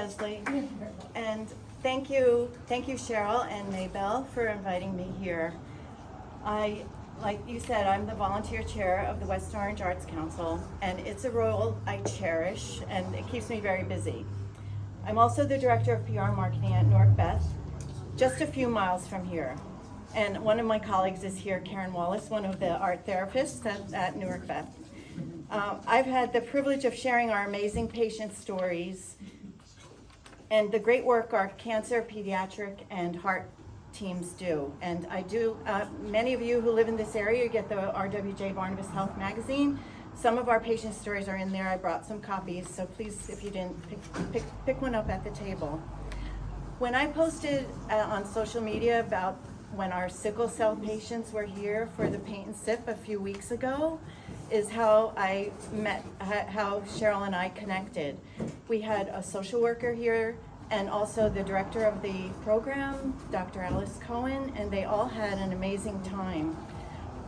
Leslie. And thank you, Cheryl and Maybelle, for inviting me here. Like you said, I'm the volunteer chair of the West Orange Arts Council, and it's a role I cherish, and it keeps me very busy. I'm also the director of PR marketing at Newark Beth, just a few miles from here. And one of my colleagues is here, Karen Wallace, one of the art therapists at Newark Beth. I've had the privilege of sharing our amazing patient stories and the great work our cancer, pediatric, and heart teams do. And I do, many of you who live in this area get the RWJ Barnabas Health magazine. Some of our patient stories are in there. I brought some copies, so please, if you didn't, pick one up at the table. When I posted on social media about when our sickle cell patients were here for the paint and sip a few weeks ago, is how I met, how Cheryl and I connected. We had a social worker here and also the director of the program, Dr. Alice Cohen, and they all had an amazing time.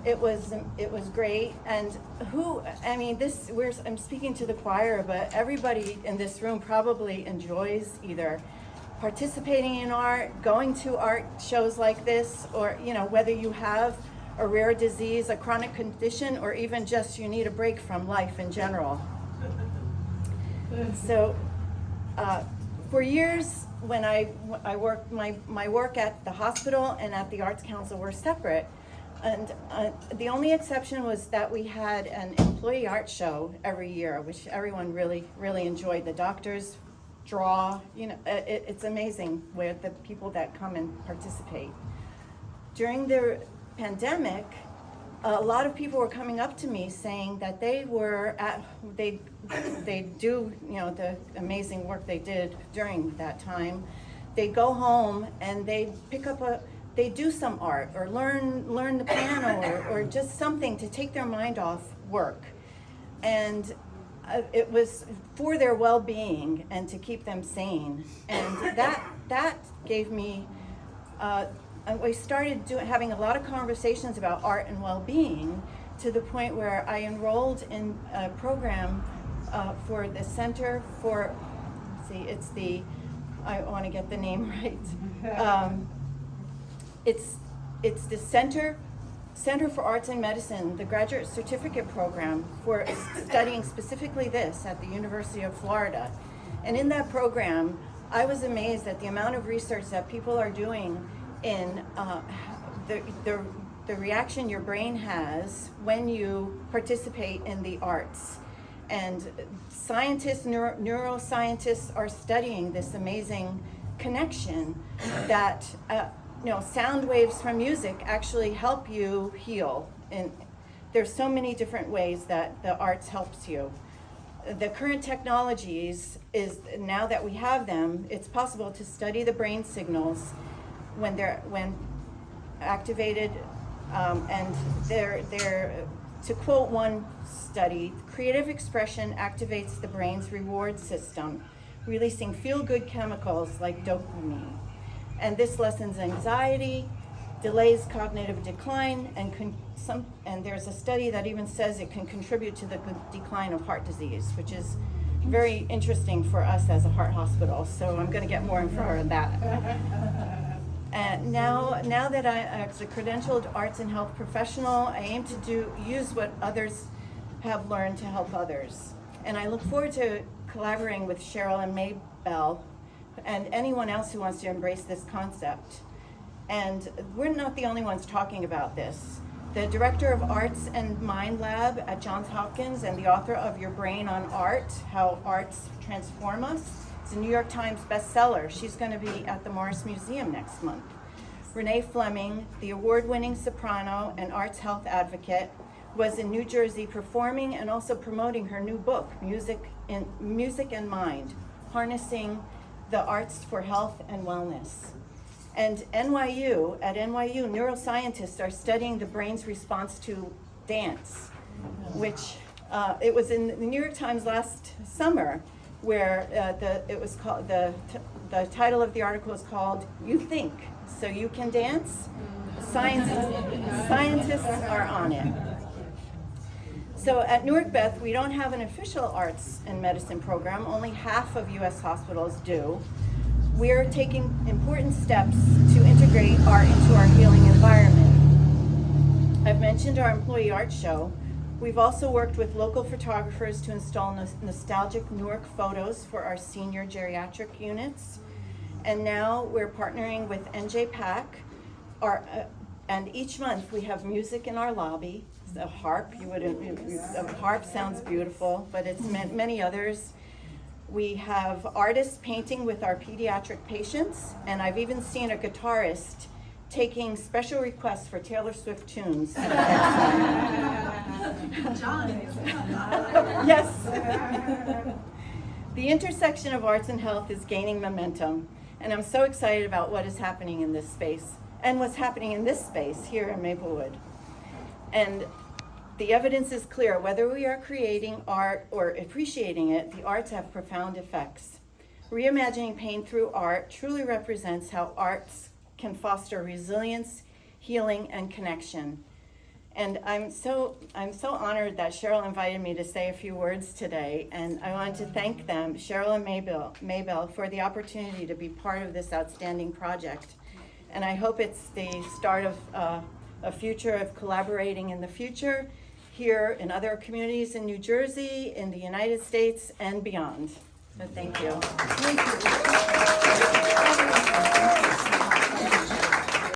It was great, and I'm speaking to the choir, but everybody in this room probably enjoys either participating in art, going to art shows like this, or whether you have a rare disease, a chronic condition, or even just you need a break from life in general. So for years, when I worked, my work at the hospital and at the Arts Council were separate. And the only exception was that we had an employee art show every year, which everyone really, really enjoyed. The doctors draw, it's amazing where the people that come and participate. During the pandemic, a lot of people were coming up to me saying that they do the amazing work they did during that time. They go home and they they do some art or learn the piano or just something to take their mind off work. And it was for their well-being and to keep them sane. And that gave me, we started having a lot of conversations about art and well-being, to the point where I enrolled in a program for the Center for, I want to get the name right. It's the Center for Arts and Medicine, the graduate certificate program for studying specifically this at the University of Florida. And in that program, I was amazed at the amount of research that people are doing in the reaction your brain has when you participate in the arts. And scientists, neuroscientists are studying this amazing connection that sound waves from music actually help you heal. And there's so many different ways that the arts helps you. The current technologies is, now that we have them, it's possible to study the brain signals when activated, and they're to quote one study, creative expression activates the brain's reward system, releasing feel-good chemicals like dopamine. And this lessens anxiety, delays cognitive decline, and there's a study that even says it can contribute to the decline of heart disease, which is very interesting for us as a heart hospital. So I'm going to get more info on that. And now that I, as a credentialed arts and health professional, I aim to use what others have learned to help others. And I look forward to collaborating with Cheryl and Maybelle and anyone else who wants to embrace this concept. And we're not the only ones talking about this. The director of Arts and Mind Lab at Johns Hopkins and the author of Your Brain on Art, How Arts Transform Us, it's a New York Times bestseller. She's going to be at the Morris Museum next month. Renee Fleming, the award-winning soprano and arts health advocate, was in New Jersey performing and also promoting her new book, Music and Mind, Harnessing the Arts for Health and Wellness. And at NYU, neuroscientists are studying the brain's response to dance, which it was in the New York Times last summer, where the title of the article is called "You Think, So You Can Dance?" Scientists are on it. So at Newark Beth, we don't have an official arts and medicine program. Only half of U.S. hospitals do. We're taking important steps to integrate art into our healing environment. I've mentioned our employee art show. We've also worked with local photographers to install nostalgic Newark photos for our senior geriatric units. And now we're partnering with NJPAC, and each month we have music in our lobby. A harp, a harp sounds beautiful, but it's many others. We have artists painting with our pediatric patients, and I've even seen a guitarist taking special requests for Taylor Swift tunes. Yes. The intersection of arts and health is gaining momentum, and I'm so excited about what is happening in this space, and what's happening in this space here in Maplewood. And the evidence is clear. Whether we are creating art or appreciating it, the arts have profound effects. Reimagining pain through art truly represents how arts can foster resilience, healing, and connection. And I'm so honored that Cheryl invited me to say a few words today, and I wanted to thank them, Cheryl and Maybell, for the opportunity to be part of this outstanding project. And I hope it's the start of a future of collaborating in the future here in other communities in New Jersey, in the United States, and beyond. So thank you.